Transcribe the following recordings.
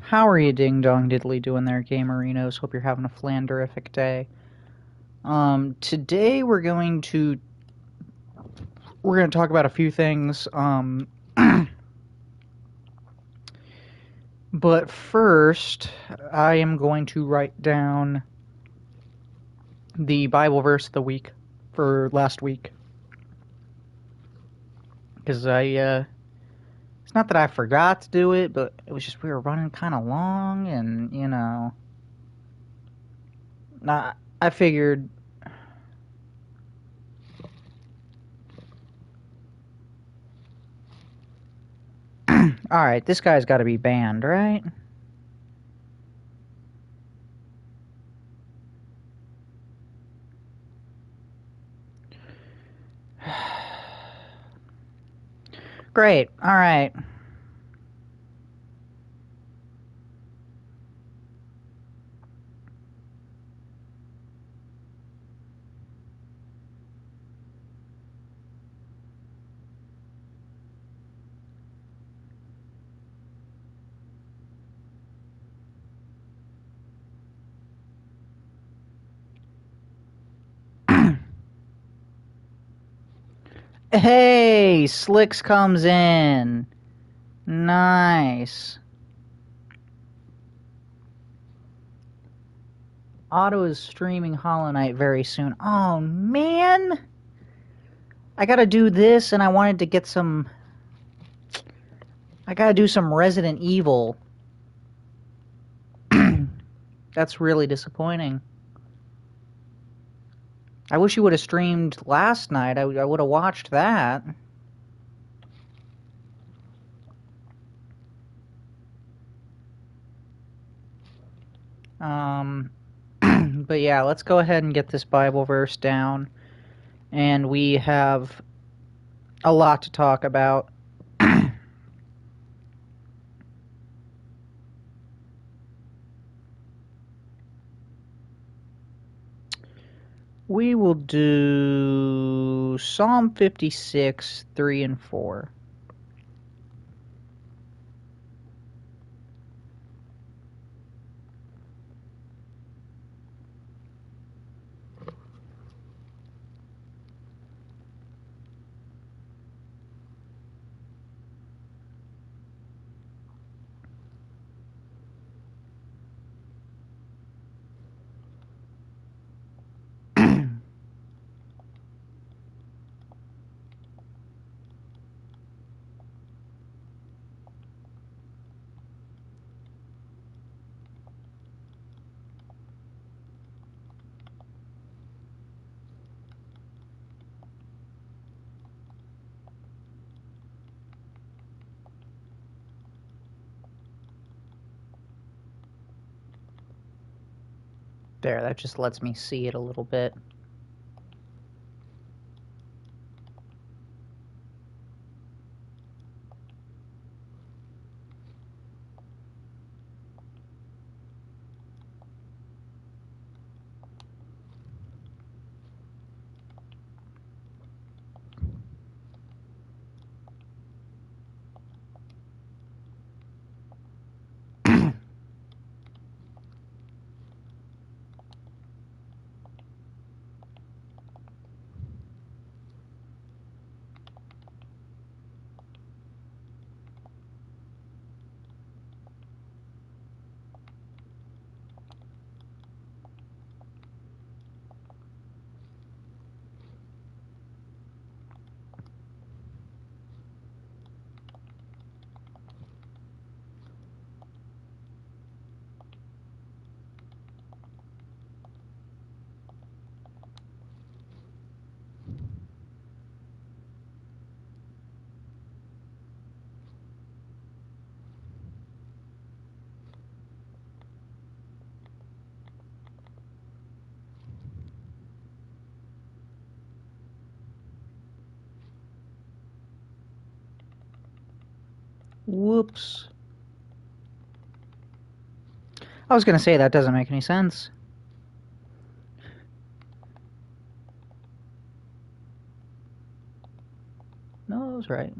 How are you ding dong diddly doing there, gamerinos? Hope you're having a flanderific day. Today we're going to talk about a few things. But first, I am going to write down the Bible verse of the week for last week. Because it's not that I forgot to do it, but it was just we were running kind of long, and, I figured... Alright, this guy's got to be banned, right? Great, alright. Hey, Slicks comes in. Nice. Otto is streaming Hollow Knight very soon. Oh, man. I gotta do this, and I wanted to get some... I gotta do some Resident Evil. That's really disappointing. I wish you would have streamed last night. I would have watched that. But yeah, let's go ahead and get this Bible verse down. And we have a lot to talk about. We will do Psalm 56, 3 and 4. There, that just lets me see it a little bit. Whoops. I was gonna say that doesn't make any sense. No, I was right.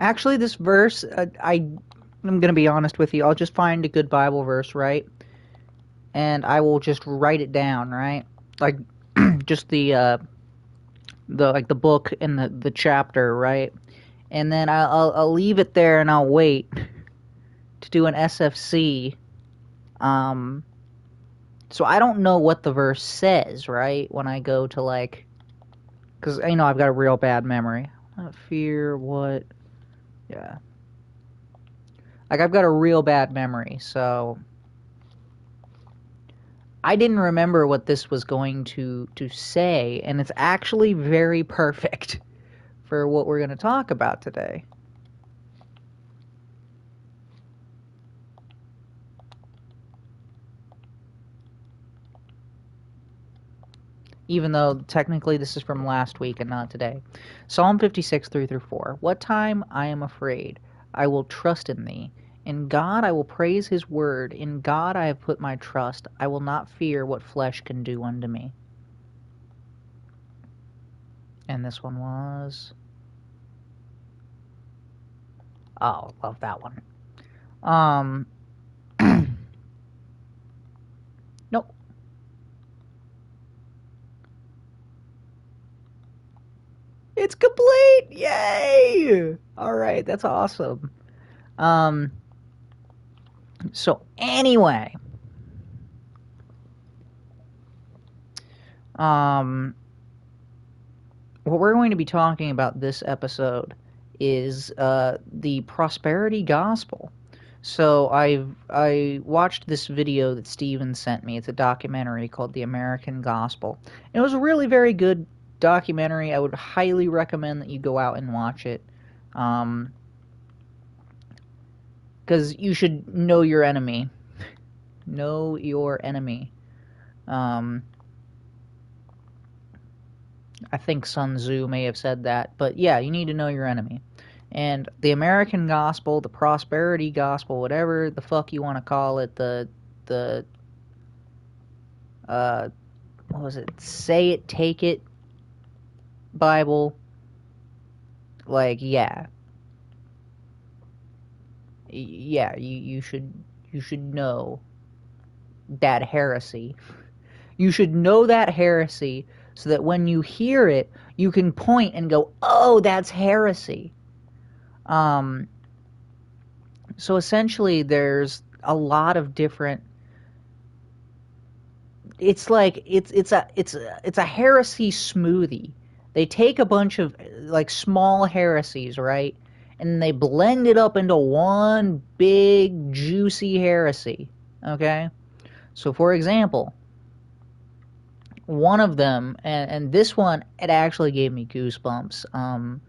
Actually, this verse, I'm going to be honest with you. I'll just find a good Bible verse, right? And I will just write it down, right? Like, just the book and the chapter, right? And then I'll leave it there and I'll wait to do an SFC. So I don't know what the verse says, right? When I go to, like, because, you know, I've got a real bad memory. Not fear what? Yeah. Like, I've got a real bad memory, so I didn't remember what this was going to say, and it's actually very perfect for what we're going to talk about today. Even though technically this is from last week and not today. Psalm 56, 3-4. What time I am afraid, I will trust in thee. In God I will praise his word. In God I have put my trust. I will not fear what flesh can do unto me. And this one was... Oh, love that one. Nope. It's complete! Yay! Alright, that's awesome. So anyway, what we're going to be talking about this episode is the prosperity gospel. So I watched this video that Steven sent me. It's a documentary called The American Gospel. And it was a really very good documentary. I would highly recommend that you go out and watch it. Because you should know your enemy. Know your enemy. I think Sun Tzu may have said that. But yeah, you need to know your enemy. And the American gospel, the prosperity gospel, whatever the fuck you want to call it, what was it? Say it, take it Bible. Like, yeah. Yeah, you should know that heresy. You should know that heresy so that when you hear it, you can point and go, "Oh, that's heresy." So essentially there's a lot of different, it's like it's a heresy smoothie. They take a bunch of like small heresies, right? And they blend it up into one big juicy heresy. Okay? So for example, one of them, and this one, it actually gave me goosebumps.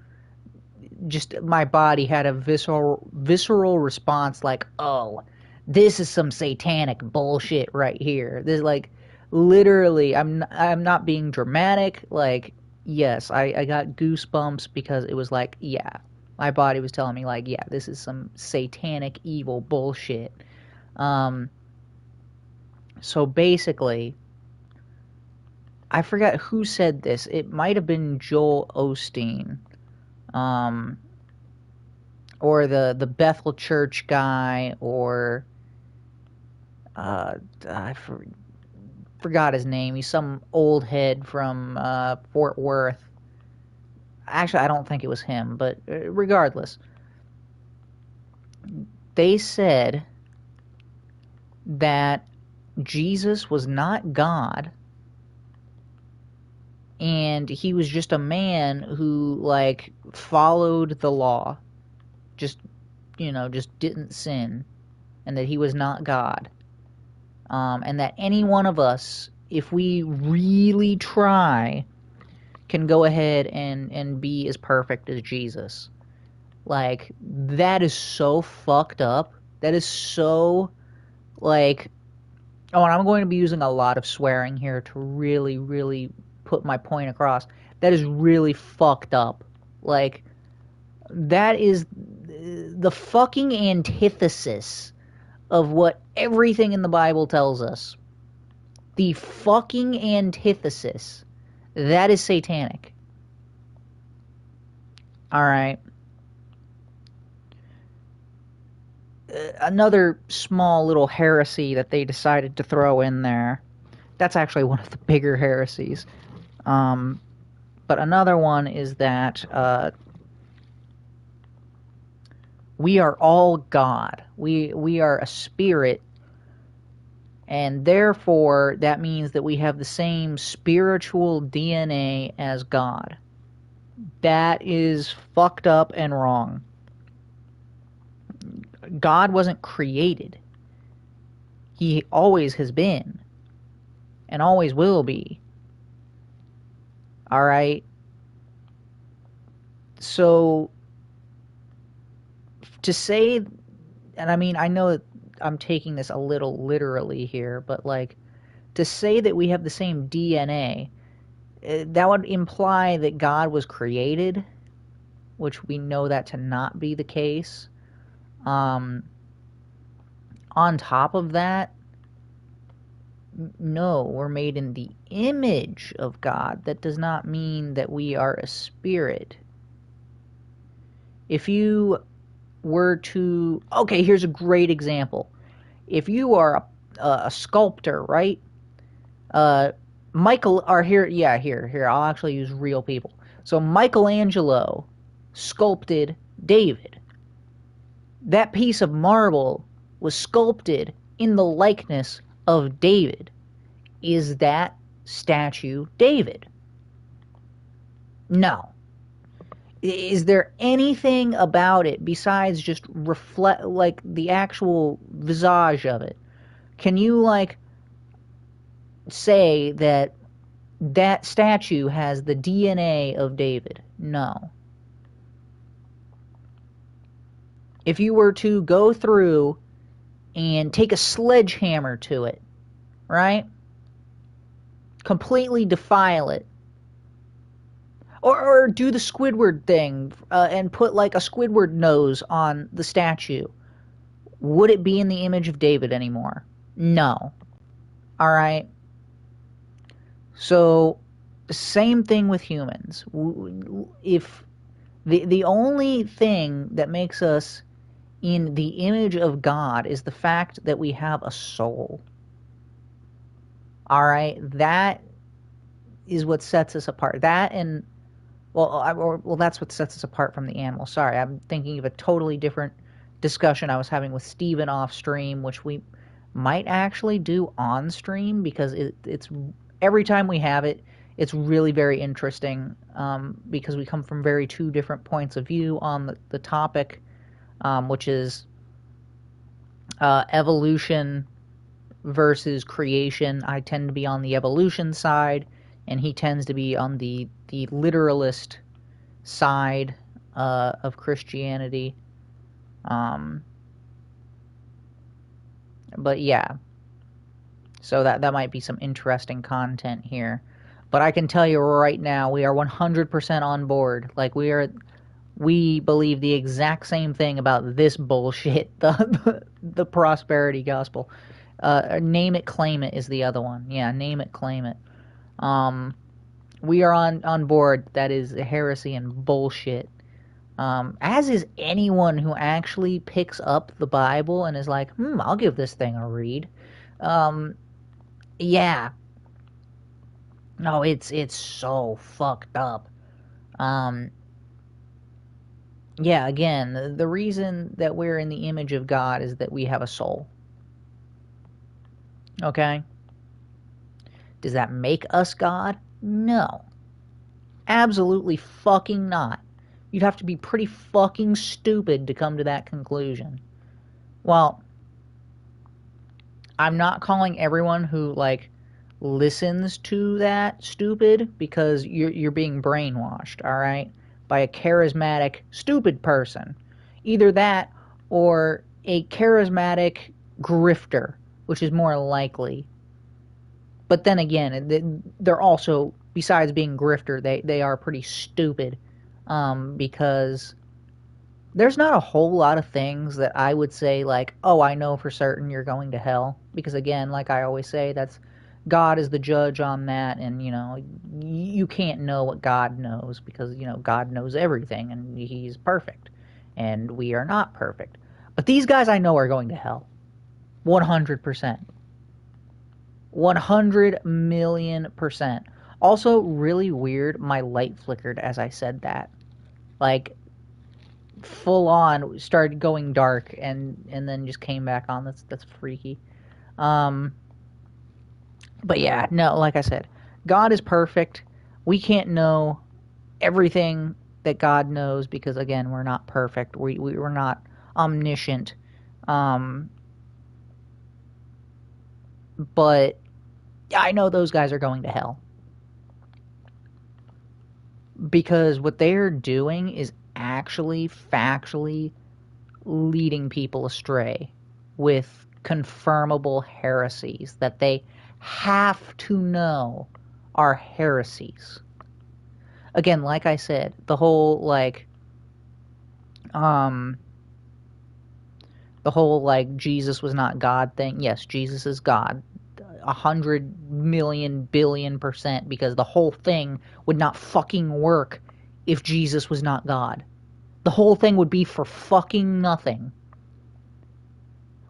Just my body had a visceral response, like, oh, this is some satanic bullshit right here. This, like, literally, I'm not being dramatic. Like, yes, I got goosebumps because it was like, yeah, my body was telling me, like, yeah, this is some satanic evil bullshit. So basically, I forgot who said this. It might have been Joel Osteen. Or the Bethel Church guy, or I forgot his name. He's some old head from Fort Worth. Actually, I don't think it was him, but regardless, they said that Jesus was not God, and he was just a man who, like, followed the law, just didn't sin, and that he was not God. And that any one of us, if we really try, can go ahead and be as perfect as Jesus. Like, that is so fucked up. That is so, like... Oh, and I'm going to be using a lot of swearing here to really, really put my point across. That is really fucked up. Like, that is the fucking antithesis of what everything in the Bible tells us. The fucking antithesis. That is satanic. Alright. another small little heresy that they decided to throw in there. That's actually one of the bigger heresies. But another one is that we are all God. We are a spirit, and therefore that means that we have the same spiritual DNA as God. That is fucked up and wrong. God wasn't created. He always has been, and always will be. Alright? So, to say, and I mean, I know that I'm taking this a little literally here, but like, to say that we have the same DNA, that would imply that God was created, which we know that to not be the case. On top of that, no, we're made in the image of God. That does not mean that we are a spirit. If you were to... Okay, here's a great example. If you are a sculptor, right? Here, I'll actually use real people. So Michelangelo sculpted David. That piece of marble was sculpted in the likeness of David. Is that statue David? No. Is there anything about it besides just reflect, like, the actual visage of it? Can you, like, say that that statue has the DNA of David? No. If you were to go through and take a sledgehammer to it, right? Completely defile it. Or do the Squidward thing and put like a Squidward nose on the statue. Would it be in the image of David anymore? No. Alright? So, same thing with humans. If the only thing that makes us in the image of God is the fact that we have a soul. Alright? That is what sets us apart. That and... Well, that's what sets us apart from the animal. Sorry, I'm thinking of a totally different discussion I was having with Steven off stream, which we might actually do on stream, because it's every time we have it, it's really very interesting, because we come from two different points of view on the topic, which is evolution versus creation. I tend to be on the evolution side, and he tends to be on the literalist side of Christianity. But yeah, so that might be some interesting content here. But I can tell you right now, we are 100% on board. Like, we believe the exact same thing about this bullshit, the prosperity gospel. Name it, claim it is the other one. Yeah, name it, claim it. We are on board. That is heresy and bullshit. As is anyone who actually picks up the Bible and is like, I'll give this thing a read. Yeah. No, it's so fucked up. Yeah, again, the reason that we're in the image of God is that we have a soul. Okay? Does that make us God? No. Absolutely fucking not. You'd have to be pretty fucking stupid to come to that conclusion. Well, I'm not calling everyone who, like, listens to that stupid, because you're being brainwashed, alright? By a charismatic, stupid person. Either that, or a charismatic grifter, which is more likely. But then again, they're also, besides being grifter, they are pretty stupid, because there's not a whole lot of things that I would say, like, oh, I know for certain you're going to hell. Because again, like I always say, that's God is the judge on that, and, you know, you can't know what God knows, because, you know, God knows everything, and he's perfect, and we are not perfect. But these guys I know are going to hell. 100%. 100,000,000%. Also, really weird, my light flickered as I said that. Like, full on, started going dark and then just came back on. That's freaky. But yeah, no, like I said, God is perfect. We can't know everything that God knows because, again, we're not perfect. We're not omniscient. But I know those guys are going to hell. Because what they're doing is actually, factually leading people astray with confirmable heresies that they have to know are heresies. Again, like I said, the whole Jesus was not God thing. Yes, Jesus is God. 100,000,000,000,000,000%, because the whole thing would not fucking work if Jesus was not God. The whole thing would be for fucking nothing.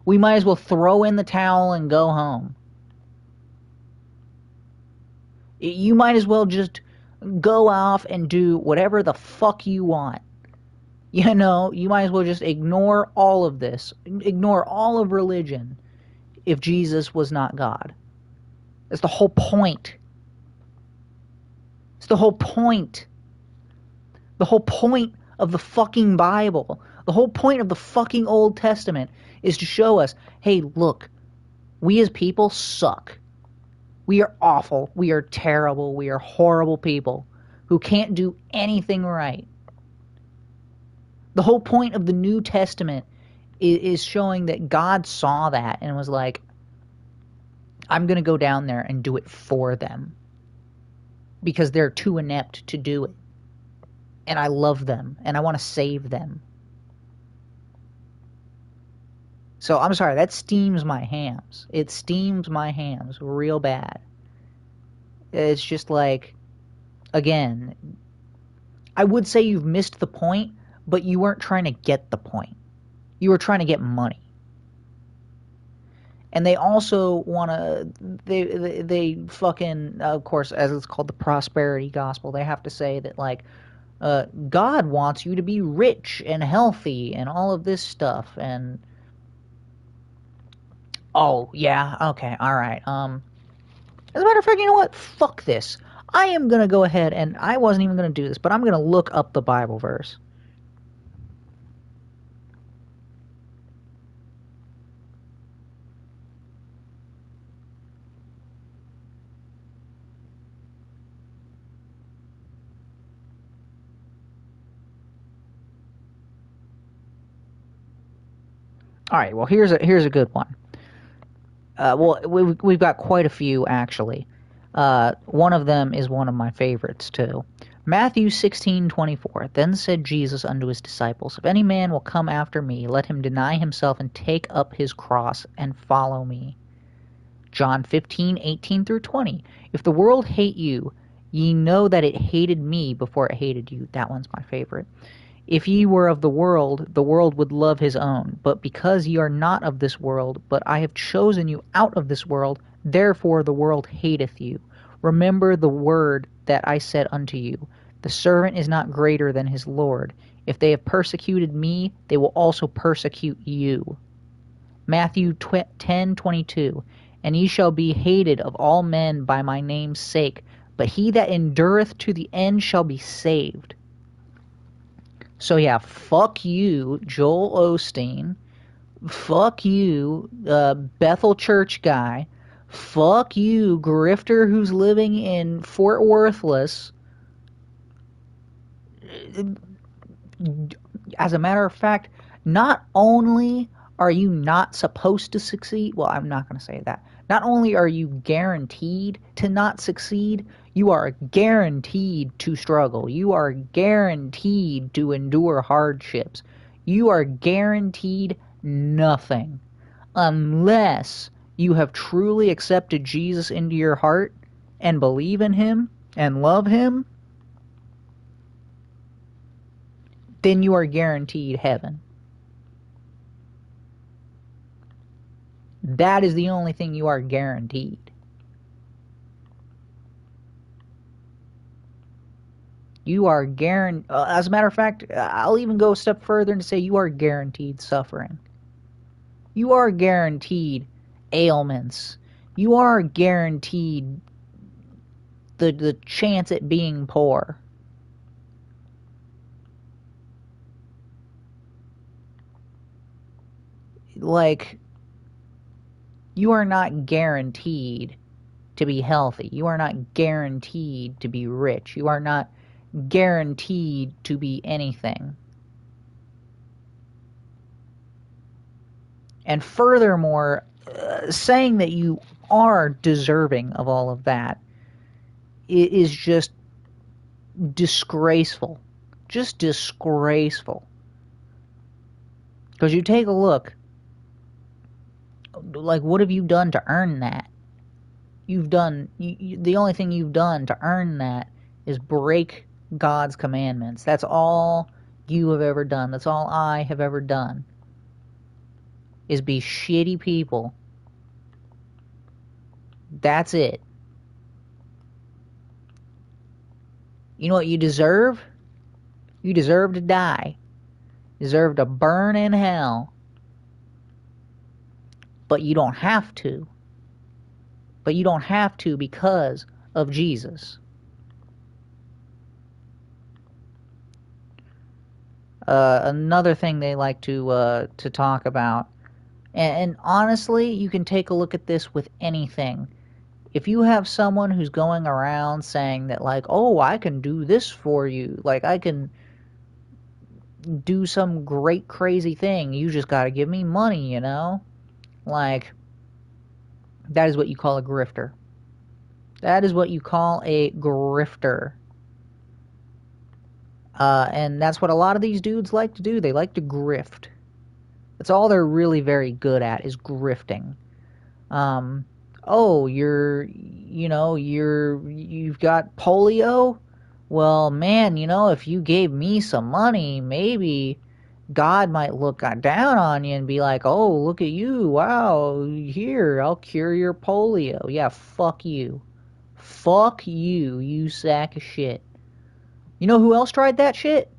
We might as well throw in the towel and go home. You might as well just go off and do whatever the fuck you want. You know, you might as well just ignore all of this. Ignore all of religion if Jesus was not God. That's the whole point. It's the whole point. The whole point of the fucking Bible, the whole point of the fucking Old Testament is to show us, hey, look, we as people suck. We are awful. We are terrible. We are horrible people who can't do anything right. The whole point of the New Testament is showing that God saw that and was like, I'm going to go down there and do it for them because they're too inept to do it. And I love them and I want to save them. So I'm sorry, that steams my hams. It steams my hams real bad. It's just like, again, I would say you've missed the point, but you weren't trying to get the point. You were trying to get money. And they also want to, they fucking, of course, as it's called the prosperity gospel, they have to say that, like, God wants you to be rich and healthy and all of this stuff. And, oh, yeah, okay, all right. As a matter of fact, you know what? Fuck this. I am going to go ahead, and I wasn't even going to do this, but I'm going to look up the Bible verse. All right, well, here's a good one. Well, we've got quite a few, actually. One of them is one of my favorites, too. Matthew 16:24. Then said Jesus unto his disciples, If any man will come after me, let him deny himself and take up his cross and follow me. John 15:18-20. If the world hate you, ye know that it hated me before it hated you. That one's my favorite. If ye were of the world would love his own. But because ye are not of this world, but I have chosen you out of this world, therefore the world hateth you. Remember the word that I said unto you, The servant is not greater than his Lord. If they have persecuted me, they will also persecute you. Matthew 10:22. And ye shall be hated of all men by my name's sake, but he that endureth to the end shall be saved. So yeah, fuck you, Joel Osteen. Fuck you, Bethel Church guy. Fuck you, grifter who's living in Fort Worthless. As a matter of fact, not only are you not supposed to succeed, well, I'm not going to say that. Not only are you guaranteed to not succeed, you are guaranteed to struggle. You are guaranteed to endure hardships. You are guaranteed nothing unless you have truly accepted Jesus into your heart and believe in him and love him. Then you are guaranteed heaven. That is the only thing you are guaranteed. You are guaranteed. As a matter of fact, I'll even go a step further and say you are guaranteed suffering. You are guaranteed ailments. You are guaranteed the chance at being poor. Like, you are not guaranteed to be healthy. You are not guaranteed to be rich. You are not guaranteed to be anything. And furthermore, saying that you are deserving of all of that is just disgraceful. Just disgraceful. Because you take a look, like, what have you done to earn that? You've done, the only thing you've done to earn that is break God's commandments. That's all you have ever done. That's all I have ever done, is be shitty people. That's it. You know what you deserve? You deserve to die. You deserve to burn in hell. But you don't have to. But you don't have to because of Jesus. Another thing they like to talk about, and honestly, you can take a look at this with anything. If you have someone who's going around saying that, like, oh, I can do this for you, like, I can do some great crazy thing, you just gotta give me money, you know? Like, that is what you call a grifter. That is what you call a grifter. And that's what a lot of these dudes like to do. They like to grift. That's all they're really very good at, is grifting. Oh, you've got polio? Well, man, if you gave me some money, maybe God might look down on you and be like, oh, look at you. Wow, here, I'll cure your polio. Yeah, fuck you. Fuck you, you sack of shit. You know who else tried that shit?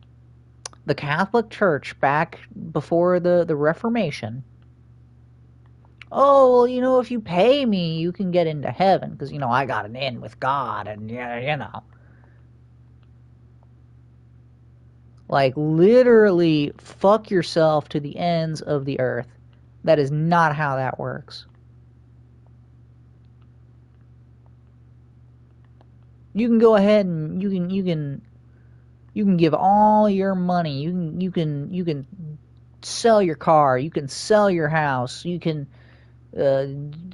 The Catholic Church back before the Reformation. Oh, well, if you pay me, you can get into heaven, because, I got an in with God, and, Like, literally, fuck yourself to the ends of the earth. That is not how that works. You can go ahead and you can give all your money. You can sell your car. You can sell your house. You can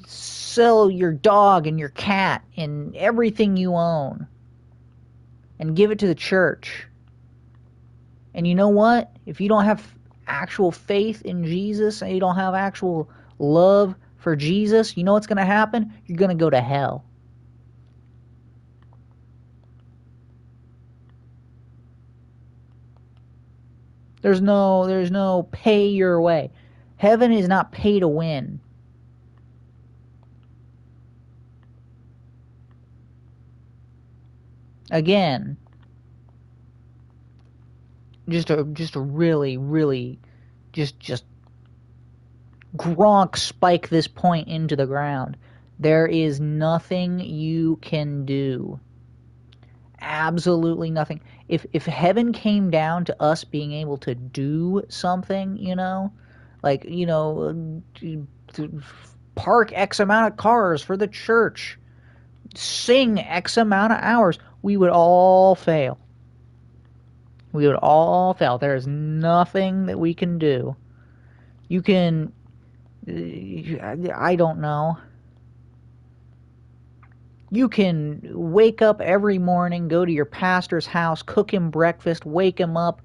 sell your dog and your cat and everything you own, and give it to the church. And you know what? If you don't have actual faith in Jesus, and you don't have actual love for Jesus, you know what's going to happen? You're going to go to hell. There's no pay your way. Heaven is not pay to win. Again, just a really just Gronk spike this point into the ground. There is nothing you can do. Absolutely nothing. If heaven came down to us being able to do something, like, park X amount of cars for the church, sing X amount of hours, we would all fail. We would all fail. There is nothing that we can do. You can, I don't know. You can wake up every morning, go to your pastor's house, cook him breakfast, wake him up,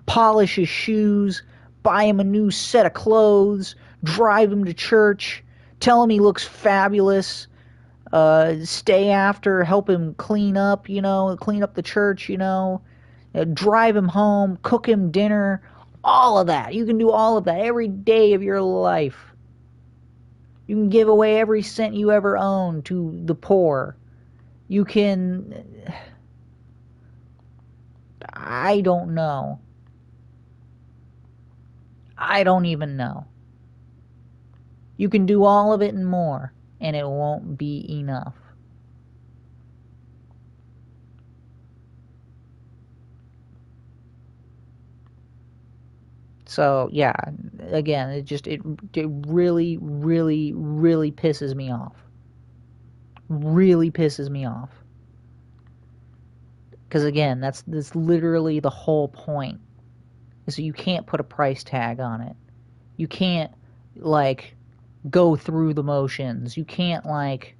polish his shoes, buy him a new set of clothes, drive him to church, tell him he looks fabulous, stay after, help him clean up, clean up the church, drive him home, cook him dinner, all of that. You can do all of that every day of your life. You can give away every cent you ever owned to the poor. You can... I don't know. I don't even know. You can do all of it and more, and it won't be enough. So, yeah, again, it really, really, really pisses me off. Really pisses me off. Because, again, that's literally the whole point. Is that you can't put a price tag on it. You can't, like, go through the motions. You can't, like...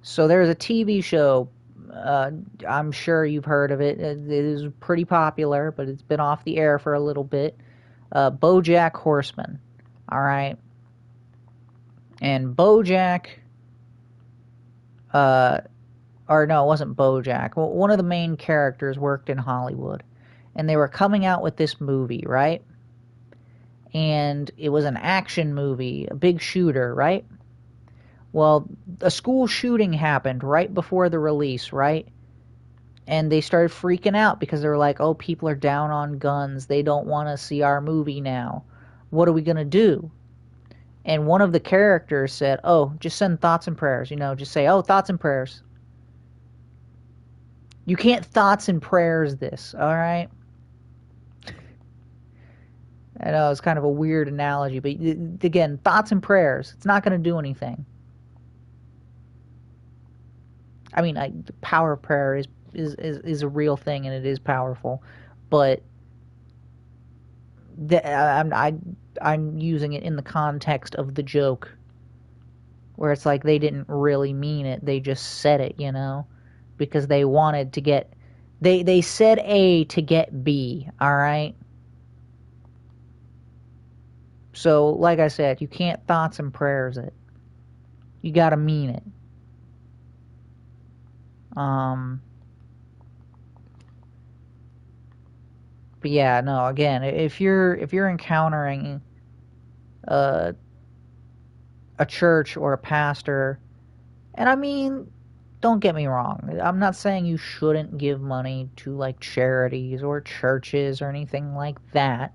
So there's a TV show, I'm sure you've heard of it. It is pretty popular, but it's been off the air for a little bit. BoJack Horseman. Alright? And BoJack... or no, it wasn't BoJack. Well, one of the main characters worked in Hollywood. And they were coming out with this movie, right? And it was an action movie, a big shooter, right? Well, a school shooting happened right before the release, right? And they started freaking out because they were like, oh, people are down on guns. They don't want to see our movie now. What are we going to do? And one of the characters said, oh, just send thoughts and prayers. You know, just say, oh, thoughts and prayers. You can't thoughts and prayers this, all right? I know it's kind of a weird analogy, but again, thoughts and prayers. It's not going to do anything. I mean, the power of prayer is a real thing, and it is powerful, but I'm using it in the context of the joke, where it's like they didn't really mean it; they just said it, you know, because they wanted to get they said A to get B. All right. So, like I said, you can't thoughts and prayers it. You gotta mean it. But yeah, no, again, if you're encountering a church or a pastor, and I mean, don't get me wrong, I'm not saying you shouldn't give money to like charities or churches or anything like that.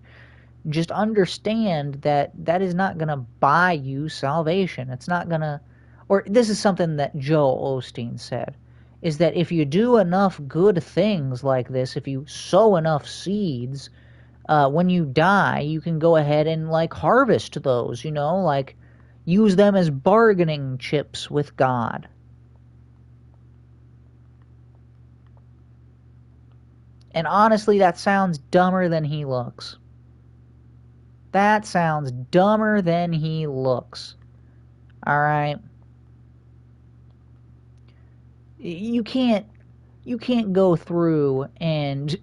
Just understand that that is not going to buy you salvation. It's not going to, or this is something that Joel Osteen said, is that if you do enough good things like this, if you sow enough seeds, when you die, you can go ahead and like harvest those, you know, like use them as bargaining chips with God. And honestly, that sounds dumber than he looks. That sounds dumber than he looks. Alright? You can't go through and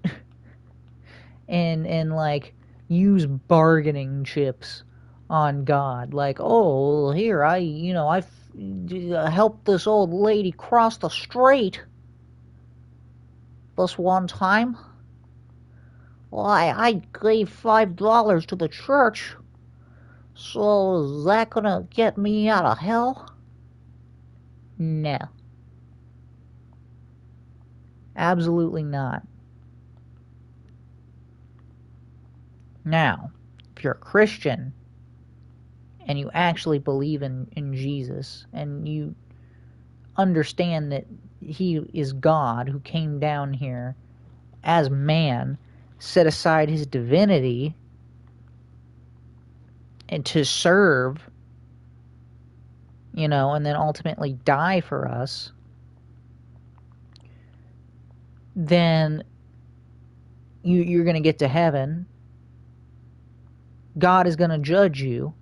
like use bargaining chips on God. Like, oh, here, I helped this old lady cross the street this one time. Well, I gave $5 to the church, so is that gonna get me out of hell? No. Absolutely not. Now, if you're a Christian, and you actually believe in Jesus, and you understand that he is God who came down here as man, set aside his divinity and to serve, you know, and then ultimately die for us, then you're going to get to heaven. God is going to judge you.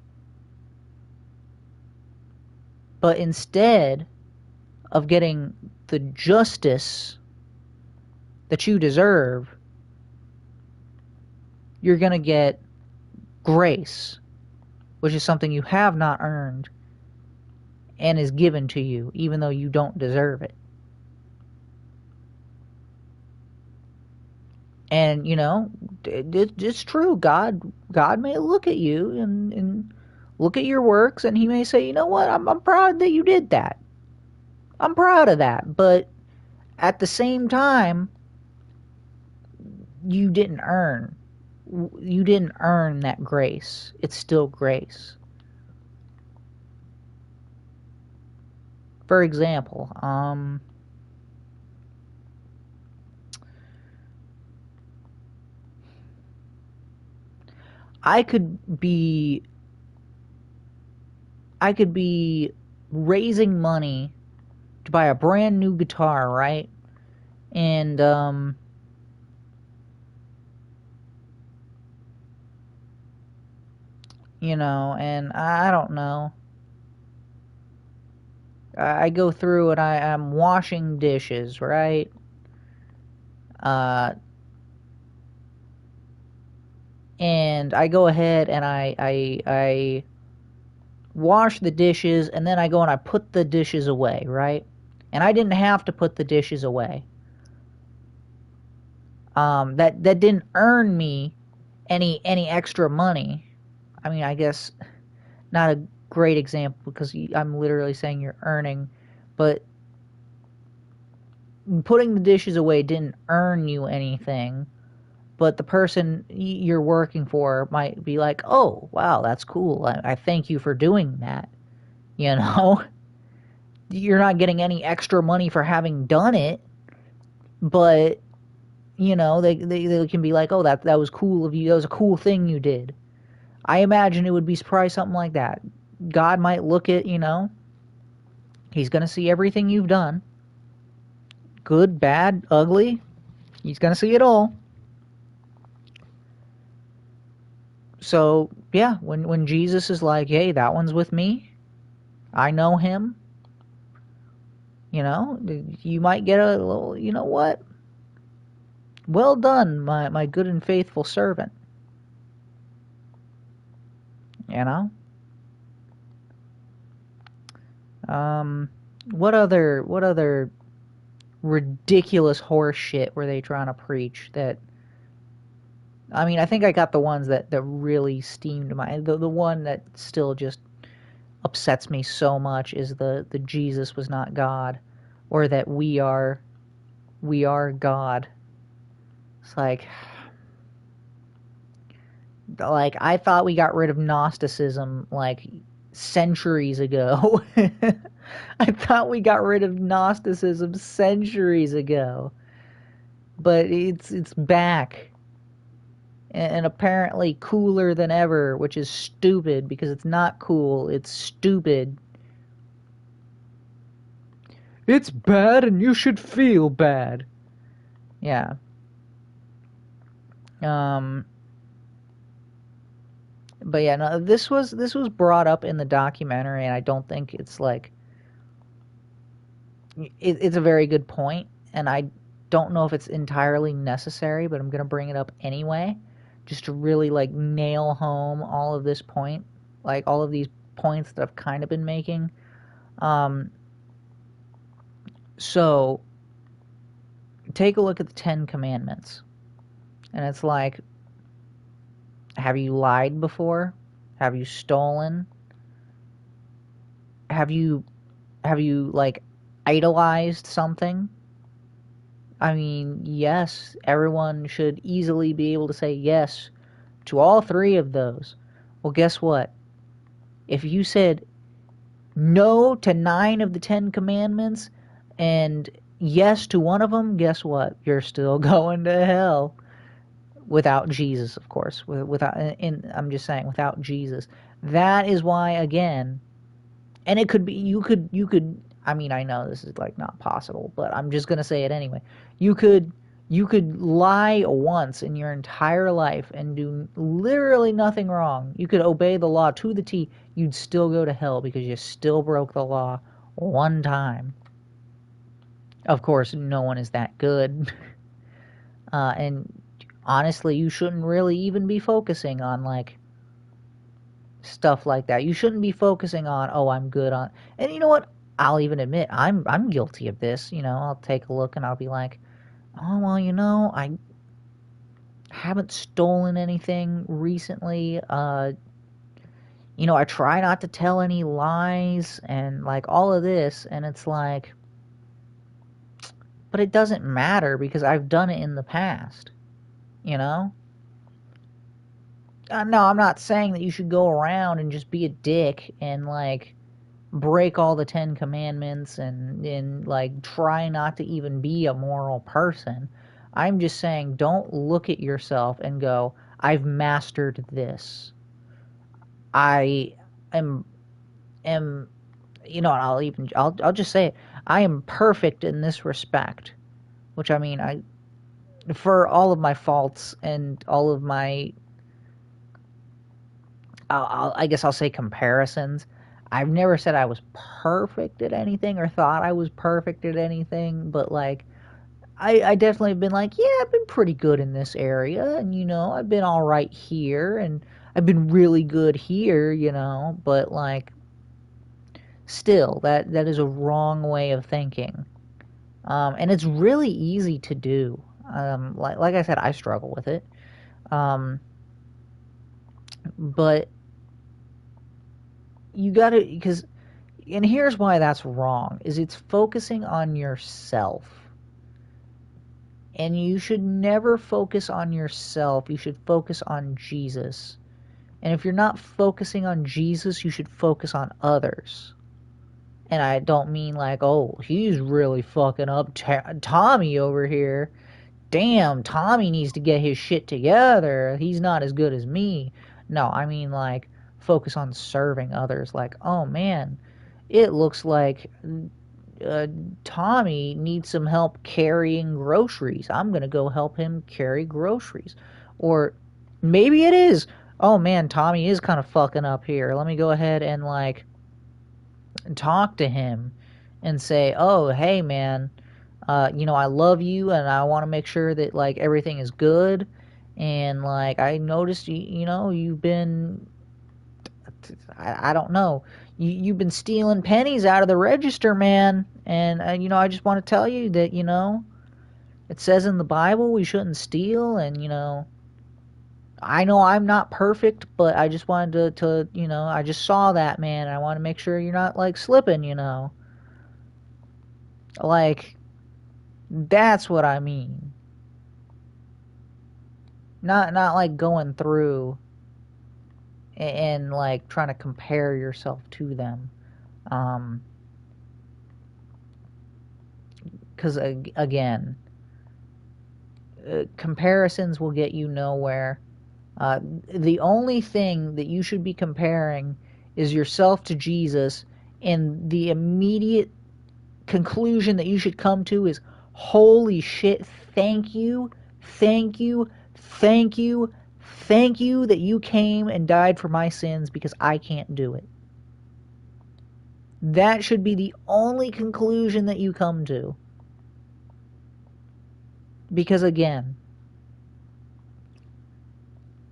But instead of getting the justice that you deserve, you're going to get grace, which is something you have not earned and is given to you, even though you don't deserve it. And, it's true. God may look at you and look at your works, and he may say, you know what, I'm proud that you did that. I'm proud of that. But at the same time, you didn't earn that grace. It's still grace. For example, I could be raising money to buy a brand new guitar, right? And and I don't know. I go through and I'm washing dishes, right? And I go ahead and I wash the dishes, and then I go and I put the dishes away, right? And I didn't have to put the dishes away. That didn't earn me any extra money. I mean, I guess not a great example because I'm literally saying you're earning, but putting the dishes away didn't earn you anything. But the person you're working for might be like, oh, wow, that's cool. I thank you for doing that. You're not getting any extra money for having done it, but, they can be like, oh, that was cool of you. That was a cool thing you did. I imagine it would be probably something like that. God might look at, he's going to see everything you've done. Good, bad, ugly. He's going to see it all. So, yeah, when Jesus is like, hey, that one's with me, I know him, you might get a little, you know what? Well done, my good and faithful servant. What other ridiculous horse shit were they trying to preach that... I mean, I think I got the ones that really steamed the one that still just upsets me so much is the Jesus was not God, or that we are God. It's like I thought we got rid of Gnosticism like centuries ago. I thought we got rid of Gnosticism centuries ago, but it's back. And apparently cooler than ever, which is stupid because it's not cool, it's stupid. It's bad and you should feel bad. Yeah. But yeah, no, this was brought up in the documentary, and I don't think it's like it's a very good point, and I don't know if it's entirely necessary, but I'm gonna bring it up anyway, just to really like nail home all of this point, like all of these points that I've kind of been making. So take a look at the 10 Commandments, and it's like, have you lied before? Have you stolen? Have you like idolized something? I mean, yes, everyone should easily be able to say yes to all 3 of those. Well, guess what? If you said no to 9 of the 10 Commandments and yes to one of them, guess what? You're still going to hell. Without Jesus, of course. I'm just saying, without Jesus. That is why, again, and it could be, you could, I mean, I know this is like not possible, but I'm just gonna say it anyway. You could lie once in your entire life and do literally nothing wrong. You could obey the law to the T. You'd still go to hell because you still broke the law one time. Of course, no one is that good. And honestly, you shouldn't really even be focusing on like stuff like that. You shouldn't be focusing on, oh, I'm good on... And you know what? I'll even admit I'm guilty of this. I'll take a look and I'll be like, oh, well, haven't stolen anything recently. You know, I try not to tell any lies and like all of this, and it's like, but it doesn't matter because I've done it in the past, you know? No, I'm not saying that you should go around and just be a dick and like break all the 10 commandments and like try not to even be a moral person. I'm just saying don't look at yourself and go, I've mastered this. I am you know, I'll just say it. I am perfect in this respect, which I mean, I for all of my faults and all of my I guess I'll say comparisons. I've never said I was perfect at anything or thought I was perfect at anything, but like I definitely have been like, yeah, I've been pretty good in this area, and you know, I've been all right here, and I've been really good here, you know, but like still, that is a wrong way of thinking, and it's really easy to do. Like I said, I struggle with it, but you gotta because and here's why that's wrong is it's focusing on yourself, and you should never focus on yourself. You should focus on Jesus, and if you're not focusing on Jesus, you should focus on others. And I don't mean like, oh, he's really fucking up Tommy over here. Damn, Tommy needs to get his shit together. He's not as good as me. No, I mean like focus on serving others. Like, oh man, it looks like Tommy needs some help carrying groceries. I'm going to go help him carry groceries. Or maybe it is, oh man, Tommy is kind of fucking up here. Let me go ahead and like talk to him and say, oh, hey man, you know, I love you and I want to make sure that like everything is good. And like, I noticed, you know, you've been, I don't know, you've been stealing pennies out of the register, man. And, you know, I just want to tell you that, you know, it says in the Bible we shouldn't steal. And, you know I'm not perfect, but I just wanted to you know, I just saw that, man. And I want to make sure you're not, like, slipping, you know. Like, that's what I mean. Not like going through and like trying to compare yourself to them. Because again, comparisons will get you nowhere. The only thing that you should be comparing is yourself to Jesus, and the immediate conclusion that you should come to is, holy shit, thank you, thank you, thank you, thank you that you came and died for my sins because I can't do it. That should be the only conclusion that you come to. Because again,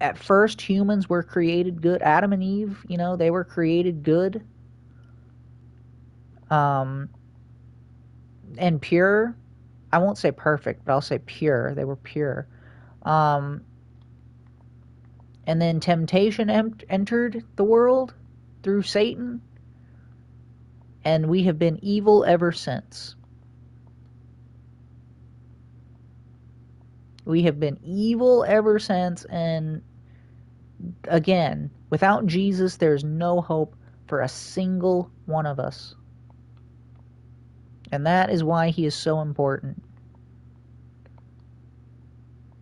at first humans were created good. Adam and Eve, you know, they were created good. And pure. I won't say perfect, but I'll say pure. They were pure. And then temptation entered the world through Satan. And we have been evil ever since. We have been evil ever since, and again, without Jesus, there's no hope for a single one of us. And that is why he is so important.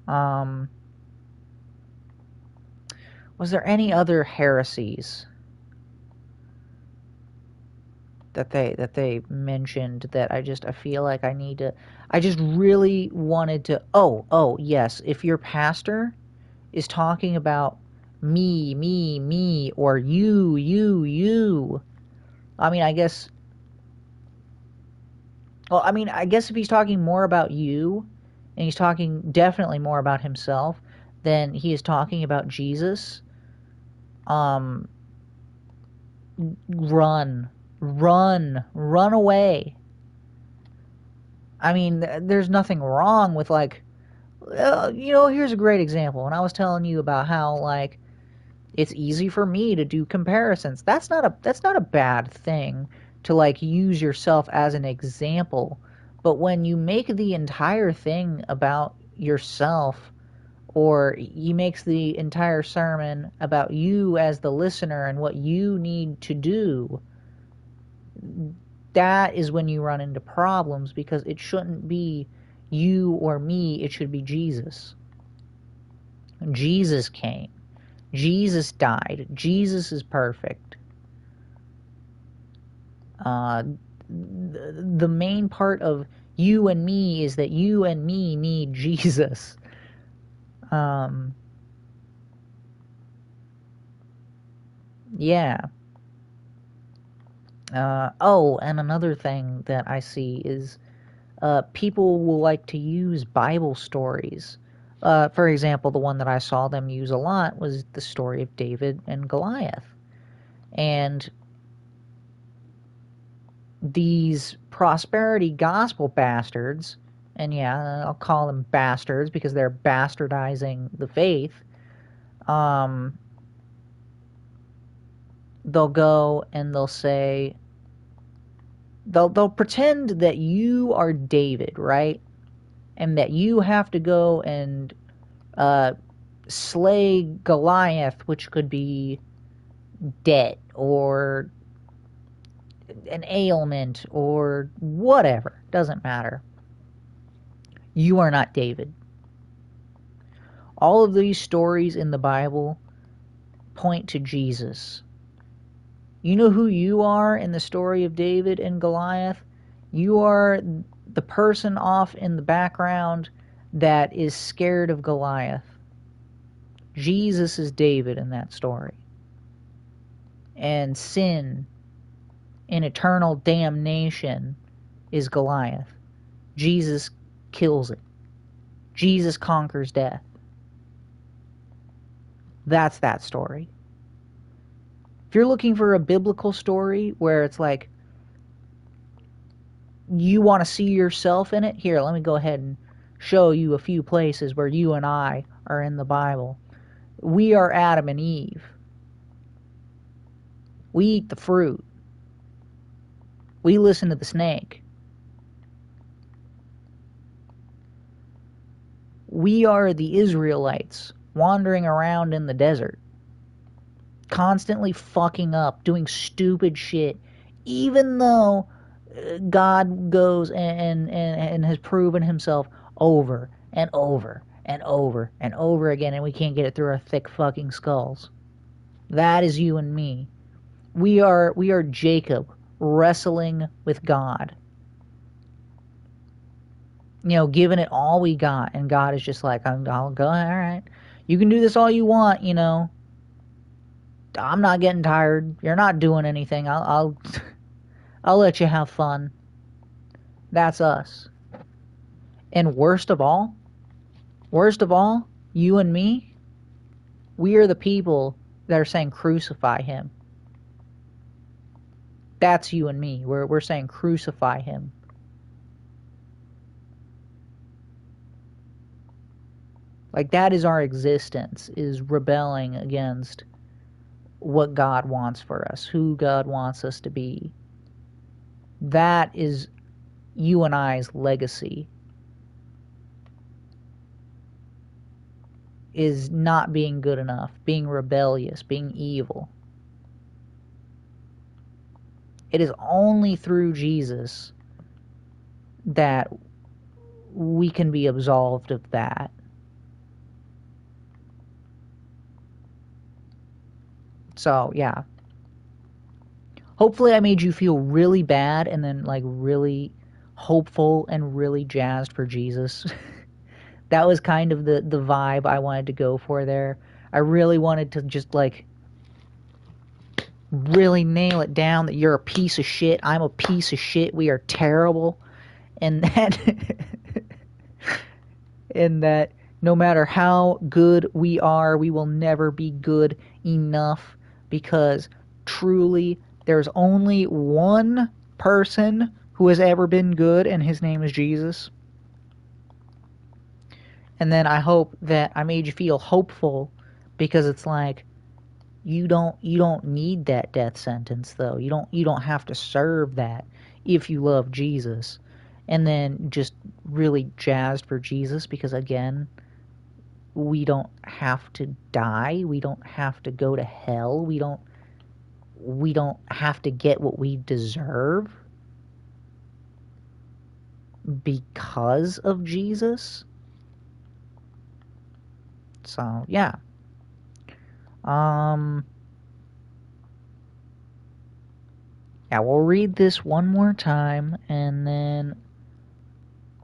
Was there any other heresies that they mentioned that I feel like I need to, I just really wanted to, oh yes, if your pastor is talking about me, or you, I mean, I guess if he's talking more about you, and he's talking definitely more about himself than he is talking about Jesus, run away. I mean, there's nothing wrong with like Here's a great example. When I was telling you about how, like, it's easy for me to do comparisons. That's not a bad thing to, like, use yourself as an example. But when you make the entire thing about yourself, or he makes the entire sermon about you as the listener and what you need to do, that is when you run into problems, because it shouldn't be you or me, it should be Jesus. Jesus came. Jesus died. Jesus is perfect. The main part of you and me is that you and me need Jesus. Yeah. And another thing that I see is people will like to use Bible stories. For example, the one that I saw them use a lot was the story of David and Goliath. And these prosperity gospel bastards, and yeah, I'll call them bastards because they're bastardizing the faith, they'll go and they'll say, they'll pretend that you are David, right? And that you have to go and slay Goliath, which could be debt or an ailment or whatever. Doesn't matter. You are not David. All of these stories in the Bible point to Jesus. You know who you are in the story of David and Goliath? You are the person off in the background that is scared of Goliath. Jesus is David in that story. And sin and eternal damnation is Goliath. Jesus kills it. Jesus conquers death. That's that story. If you're looking for a biblical story where it's like you want to see yourself in it, here, let me go ahead and show you a few places where you and I are in the Bible. We are Adam and Eve. We eat the fruit. We listen to the snake. We are the Israelites wandering around in the desert, constantly fucking up, doing stupid shit, even though God goes and has proven himself over and over and over and over again, and we can't get it through our thick fucking skulls. That is you and me. We are Jacob wrestling with God. Giving it all we got, and God is just like, I'll go, all right. You can do this all you want, I'm not getting tired. You're not doing anything. I'll let you have fun. That's us. And worst of all, you and me, we are the people that are saying crucify him. That's you and me. We're saying crucify him. Like, that is our existence, is rebelling against what God wants for us, who God wants us to be. That is you and I's legacy, is not being good enough, being rebellious, being evil. It is only through Jesus that we can be absolved of that. So, yeah. Hopefully I made you feel really bad and then, like, really hopeful and really jazzed for Jesus. That was kind of the vibe I wanted to go for there. I really wanted to just, like, really nail it down that you're a piece of shit. I'm a piece of shit. We are terrible. And that and that no matter how good we are, we will never be good enough, because truly there's only one person who has ever been good, and his name is Jesus. And then I hope that I made you feel hopeful, because it's like, you don't need that death sentence, though. You don't have to serve that if you love Jesus. And then just really jazzed for Jesus, because again, we don't have to die. We don't have to go to hell. We don't have to get what we deserve because of Jesus. So, yeah. Yeah, we'll read this one more time, and then,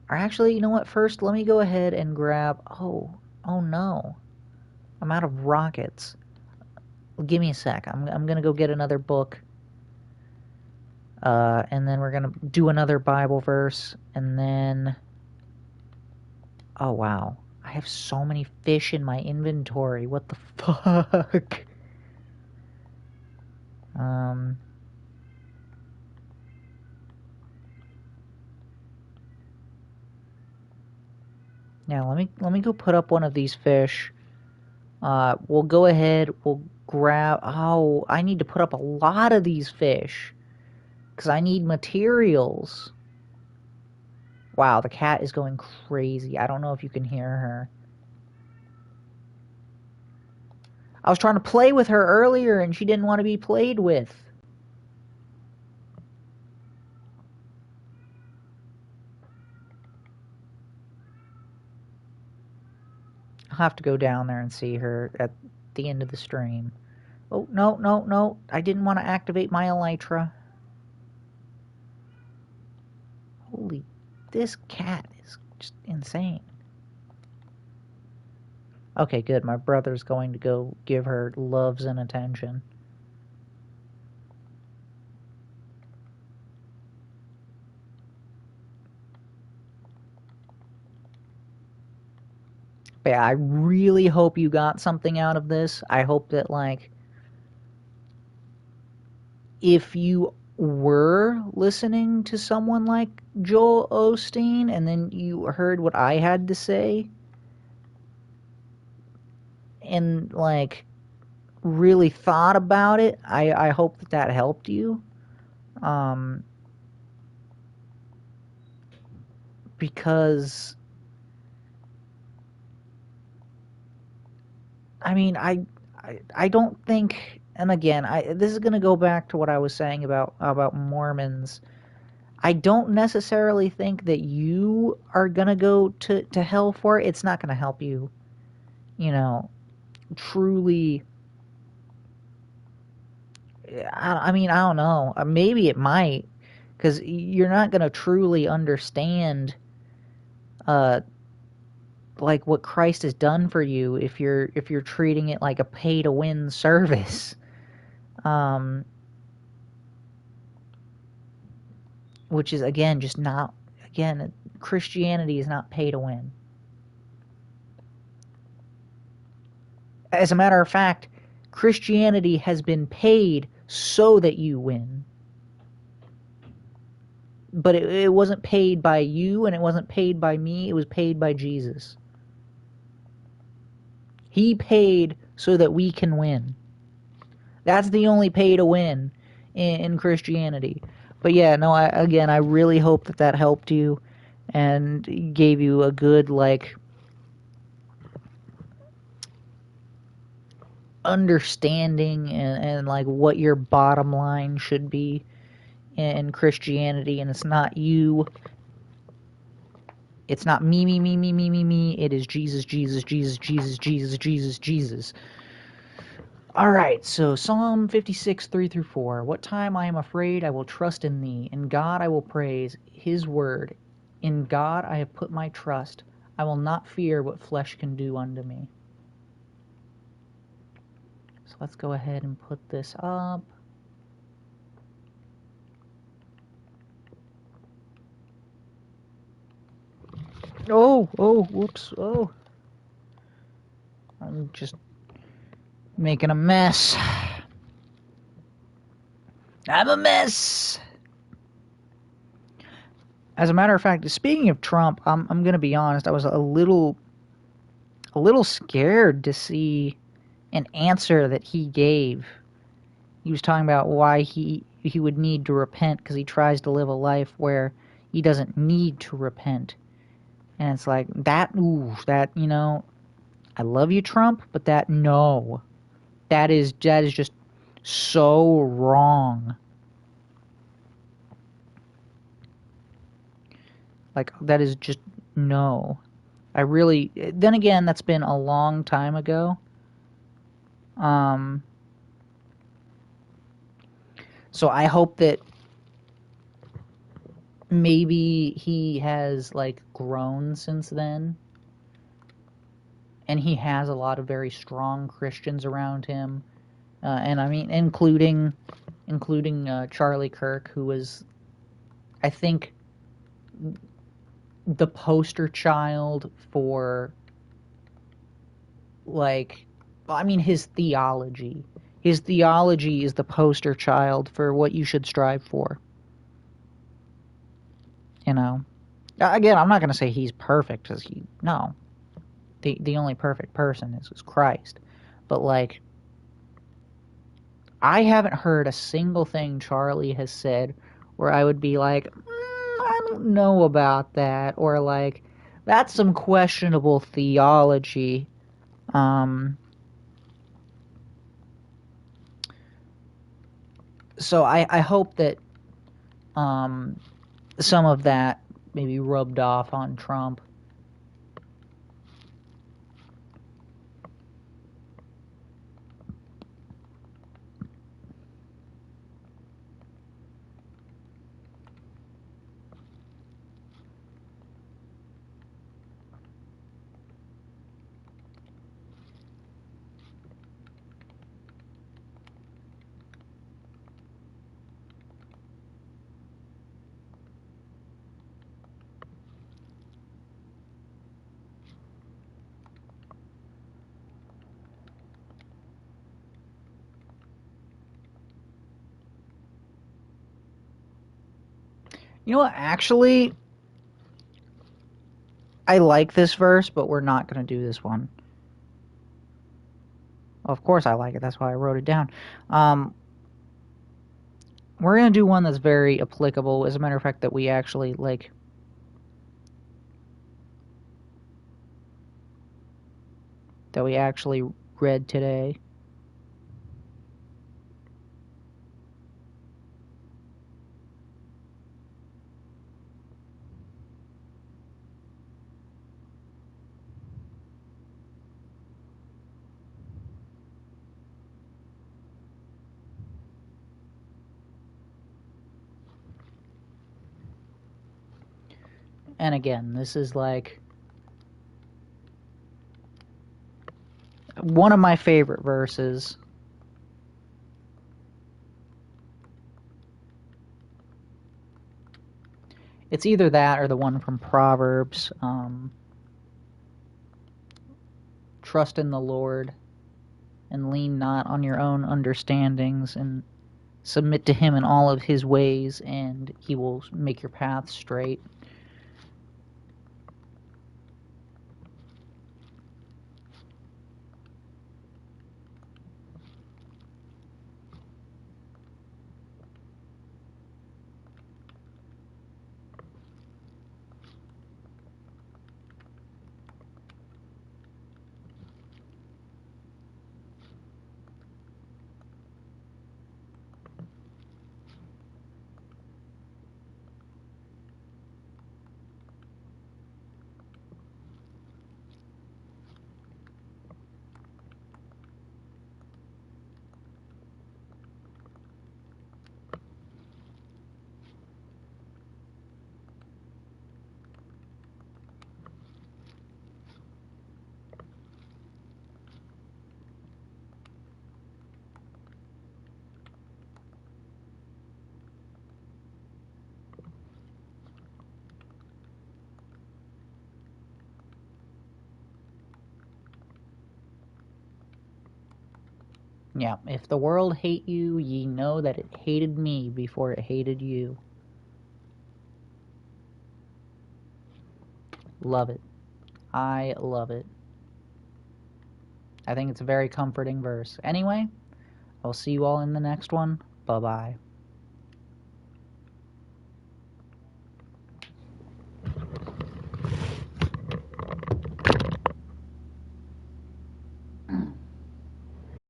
or actually, you know what? First, let me go ahead and grab, oh no. I'm out of rockets. Give me a sec. I'm gonna go get another book. And then we're gonna do another Bible verse, and then, oh wow. I have so many fish in my inventory. What the fuck? Now let me go put up one of these fish. We'll go ahead, we'll grab, oh, I need to put up a lot of these fish, because I need materials. Wow, the cat is going crazy. I don't know if you can hear her. I was trying to play with her earlier, and she didn't want to be played with. I'll have to go down there and see her at the end of the stream. Oh, no. I didn't want to activate my elytra. Holy, this cat is just insane. Okay, good. My brother's going to go give her loves and attention. But yeah, I really hope you got something out of this. I hope that, like, if you were listening to someone like Joel Osteen and then you heard what I had to say and, like, really thought about it, I hope that that helped you. Because, I mean, I don't think, and again, this is going to go back to what I was saying about Mormons. I don't necessarily think that you are going to go to hell for it. It's not going to help you, you know, truly. I mean, I don't know. Maybe it might, because you're not going to truly understand, like, what Christ has done for you if you're treating it like a pay-to-win service. Which is, again, just not, again, Christianity is not pay-to-win. As a matter of fact, Christianity has been paid so that you win. But it wasn't paid by you, and it wasn't paid by me. It was paid by Jesus. He paid so that we can win. That's the only pay to win in Christianity. But yeah, no, I really hope that that helped you and gave you a good, like, understanding and like what your bottom line should be in Christianity. And it's not you. It's not me. It is Jesus, Jesus, Jesus, Jesus, Jesus, Jesus, Jesus. All right, so Psalm 56, 3-4. What time I am afraid, I will trust in thee. In God I will praise his word. In God I have put my trust. I will not fear what flesh can do unto me. So let's go ahead and put this up. Oh, whoops, oh. I'm just making a mess. I'm a mess. As a matter of fact, speaking of Trump, I'm going to be honest, I was a little a little scared to see an answer that he gave. He was talking about why he would need to repent because he tries to live a life where he doesn't need to repent. And it's like, that, you know, I love you, Trump, but no. That is just so wrong. Like, that is just, no. Then again, that's been a long time ago. So I hope that maybe he has, like, grown since then. And he has a lot of very strong Christians around him. And I mean, including Charlie Kirk, who was, I think, the poster child for, like, I mean, his theology. His theology is the poster child for what you should strive for. You know? Again, I'm not going to say he's perfect, because no. The only perfect person is Christ. But, like, I haven't heard a single thing Charlie has said where I would be like, I don't know about that, or like, that's some questionable theology. So I hope that some of that maybe rubbed off on Trump. You know what, actually, I like this verse, but we're not going to do this one. Well, of course I like it, that's why I wrote it down. We're going to do one that's very applicable, as a matter of fact, that we actually, like, read today. And again, this is like one of my favorite verses. It's either that or the one from Proverbs. Trust in the Lord and lean not on your own understandings, and submit to him in all of his ways, and he will make your path straight. Yeah, if the world hate you, ye know that it hated me before it hated you. Love it. I love it. I think it's a very comforting verse. Anyway, I'll see you all in the next one. Bye-bye.